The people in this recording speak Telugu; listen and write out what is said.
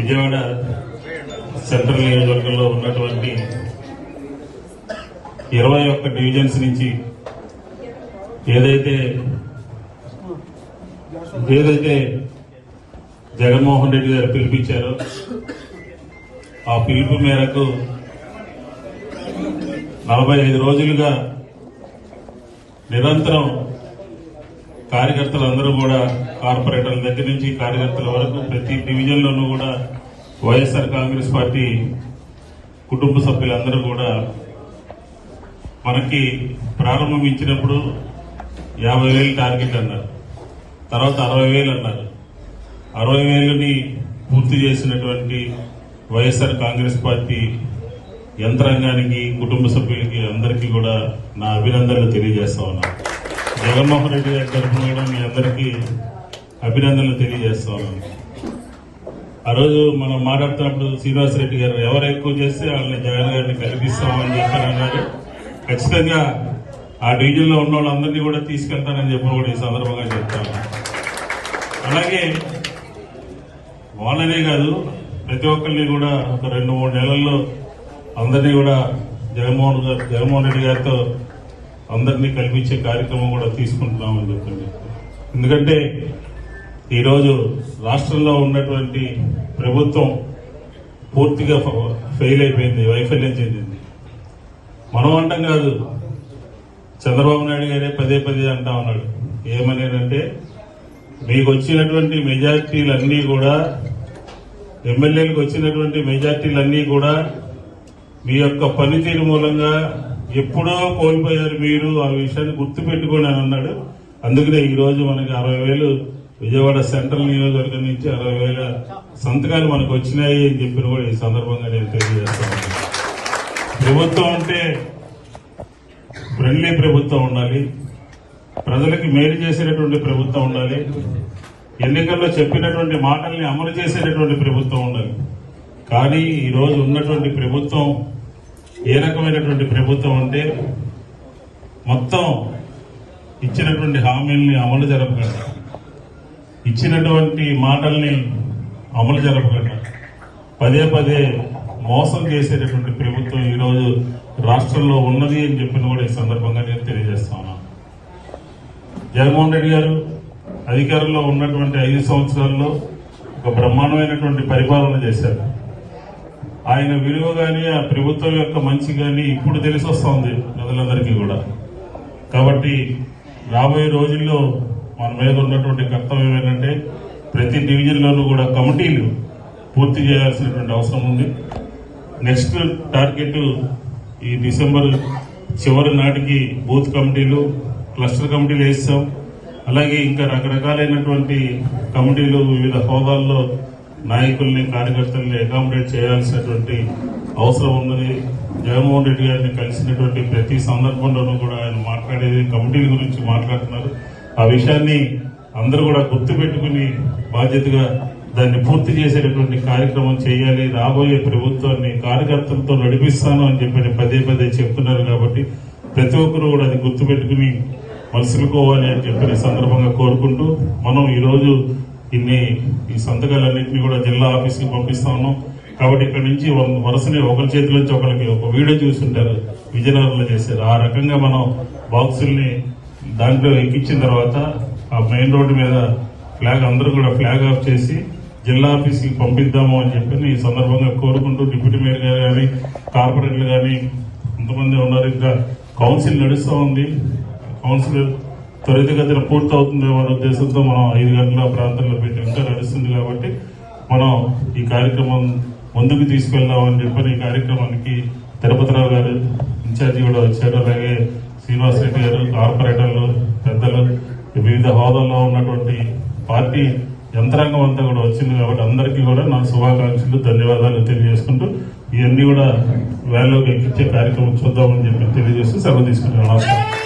విజయవాడ సెంట్రల్ నియోజకవర్గంలో ఉన్నటువంటి 21 డివిజన్స్ నుంచి ఏదైతే జగన్మోహన్ రెడ్డి గారు పిలిపించారో ఆ పిలుపు మేరకు 45 రోజులుగా నిరంతరం కార్యకర్తలందరూ కూడా కార్పొరేటర్ల దగ్గర నుంచి కార్యకర్తల వరకు ప్రతి డివిజన్లోనూ కూడా వైఎస్ఆర్ కాంగ్రెస్ పార్టీ కుటుంబ సభ్యులందరూ కూడా మనకి ప్రారంభం ఇచ్చినప్పుడు 50,000 టార్గెట్ అన్నారు, తర్వాత 60,000 అన్నారు. 60,000ని పూర్తి చేసినటువంటి వైఎస్ఆర్ కాంగ్రెస్ పార్టీ యంత్రాంగానికి కుటుంబ సభ్యులకి అందరికీ కూడా నా అభినందనలు తెలియజేస్తా ఉన్నాను. జగన్మోహన్ రెడ్డి గారి తరఫున కూడా మీ అందరికీ అభినందనలు తెలియజేస్తా ఉన్నాను. ఆ రోజు మనం మాట్లాడుతున్నప్పుడు శ్రీనివాసరెడ్డి గారు ఎవరు ఎక్కువ చేస్తే వాళ్ళని జగన్ గారిని కల్పిస్తామని చెప్పారు అన్నారు. ఖచ్చితంగా ఆ డివిజన్ లో ఉన్న వాళ్ళందరినీ కూడా తీసుకెళ్తానని చెప్పి కూడా ఈ సందర్భంగా చెప్తాను. అలాగే వాళ్ళనే కాదు ప్రతి ఒక్కరిని కూడా ఒక 2-3 నెలల్లో అందరినీ కూడా జగన్మోహన్ రెడ్డి గారితో అందరినీ కల్పించే కార్యక్రమం కూడా తీసుకుంటున్నామని చెప్పండి. ఎందుకంటే ఈరోజు రాష్ట్రంలో ఉన్నటువంటి ప్రభుత్వం పూర్తిగా ఫెయిల్ అయిపోయింది, వైఫల్యం చెందింది. మనం అంటాం కాదు, చంద్రబాబు నాయుడు గారే పదే అంటా ఉన్నాడు. ఏమనేదంటే మీకు వచ్చినటువంటి మెజార్టీలన్నీ కూడా, ఎమ్మెల్యేలకు వచ్చినటువంటి మెజార్టీలన్నీ కూడా మీ యొక్క పనితీరు మూలంగా ఎప్పుడో కోల్పోయారు మీరు, ఆ విషయాన్ని గుర్తుపెట్టుకోండి అని అన్నాడు. అందుకనే ఈ రోజు మనకి 60,000 విజయవాడ సెంట్రల్ నియోజకవర్గం నుంచి 60,000 సంతకాలు మనకు వచ్చినాయి అని చెప్పిన కూడా ఈ సందర్భంగా నేను తెలియజేస్తాను. ప్రభుత్వం అంటే ఫ్రెండ్లీ ప్రభుత్వం ఉండాలి, ప్రజలకి మేలు చేసేటటువంటి ప్రభుత్వం ఉండాలి, ఎన్నికల్లో చెప్పినటువంటి మాటల్ని అమలు చేసేటటువంటి ప్రభుత్వం ఉండాలి. కానీ ఈ రోజు ఉన్నటువంటి ప్రభుత్వం ఏ రకమైనటువంటి ప్రభుత్వం అంటే మొత్తం ఇచ్చినటువంటి హామీల్ని అమలు జరపకుండా, ఇచ్చినటువంటి మాటల్ని అమలు జరపకుండా పదే మోసం చేసేటటువంటి ప్రభుత్వం ఈరోజు రాష్ట్రంలో ఉన్నది అని చెప్పిన కూడా ఈ సందర్భంగా నేను తెలియజేస్తా ఉన్నాను. జగన్మోహన్ రెడ్డి గారు అధికారంలో ఉన్నటువంటి 5 సంవత్సరాల్లో ఒక బ్రహ్మాండమైనటువంటి పరిపాలన చేశారు. ఆయన విలువ కానీ ఆ ప్రభుత్వం యొక్క మంచి కానీ ఇప్పుడు తెలిసి వస్తుంది ప్రజలందరికీ కూడా. కాబట్టి రాబోయే రోజుల్లో మన మీద ఉన్నటువంటి కర్తవ్యం ఏంటంటే ప్రతి డివిజన్లోనూ కూడా కమిటీలు పూర్తి చేయాల్సినటువంటి అవసరం ఉంది. నెక్స్ట్ టార్గెట్ ఈ డిసెంబర్ చివరి నాటికి బూత్ కమిటీలు, క్లస్టర్ కమిటీలు వేస్తాం. అలాగే ఇంకా రకరకాలైనటువంటి కమిటీలు వివిధ హోదాల్లో నాయకుల్ని, కార్యకర్తల్ని అకామిడేట్ చేయాల్సినటువంటి అవసరం ఉన్నది. జగన్మోహన్ రెడ్డి గారిని కలిసినటువంటి ప్రతి సందర్భంలోనూ కూడా ఆయన మాట్లాడేది కమిటీల గురించి మాట్లాడుతున్నారు. ఆ విషయాన్ని అందరూ కూడా గుర్తుపెట్టుకుని బాధ్యతగా దాన్ని పూర్తి చేసేటటువంటి కార్యక్రమం చేయాలి. రాబోయే ప్రభుత్వాన్ని కార్యకర్తలతో నడిపిస్తాను అని చెప్పి పదే చెప్తున్నారు. కాబట్టి ప్రతి ఒక్కరూ కూడా అది గుర్తుపెట్టుకుని మలుసుకోవాలి అని చెప్పిన సందర్భంగా కోరుకుంటూ, మనం ఈరోజు ఈ సంతకాలన్నింటినీ కూడా జిల్లా ఆఫీస్కి పంపిస్తా ఉన్నాం. కాబట్టి ఇక్కడ నుంచి వరుసని ఒకరి చేతిలోంచి ఒకరికి ఒక వీడియో చూస్తుంటారు, విజయనగరంలో చేశారు. ఆ రకంగా మనం బాక్సుల్ని దాంట్లో ఎక్కించిన తర్వాత ఆ మెయిన్ రోడ్డు మీద ఫ్లాగ్ అందరూ కూడా ఫ్లాగ్ ఆఫ్ చేసి జిల్లా ఆఫీస్కి పంపిద్దాము అని చెప్పి ఈ సందర్భంగా కోరుకుంటూ, డిప్యూటీ మేయర్ గారు కానీ కార్పొరేటర్లు కానీ కొంతమంది ఉన్నారు. ఇంకా కౌన్సిల్ నడుస్తూ ఉంది. కౌన్సిల్ త్వరితగతిన పూర్తవుతుంది అనే ఉద్దేశంతో మనం 5 గంటల ప్రాంతంలో పెట్టి ఇంకా నడుస్తుంది. కాబట్టి మనం ఈ కార్యక్రమం ముందుకు తీసుకెళ్దామని చెప్పని ఈ కార్యక్రమానికి తిరుపతిరావు గారు ఇన్ఛార్జి కూడా వచ్చారు. అలాగే శ్రీనివాసరెడ్డి గారు, కార్పొరేటర్లు, పెద్దలు, వివిధ హోదాల్లో ఉన్నటువంటి పార్టీ యంత్రాంగం అంతా కూడా వచ్చింది. కాబట్టి అందరికీ కూడా నా శుభాకాంక్షలు, ధన్యవాదాలు తెలియజేసుకుంటూ ఇవన్నీ కూడా వేల్లోకి ఎక్కించే కార్యక్రమం చూద్దామని చెప్పి తెలియజేస్తూ సెలవు తీసుకుంటున్నాను. నమస్కారం.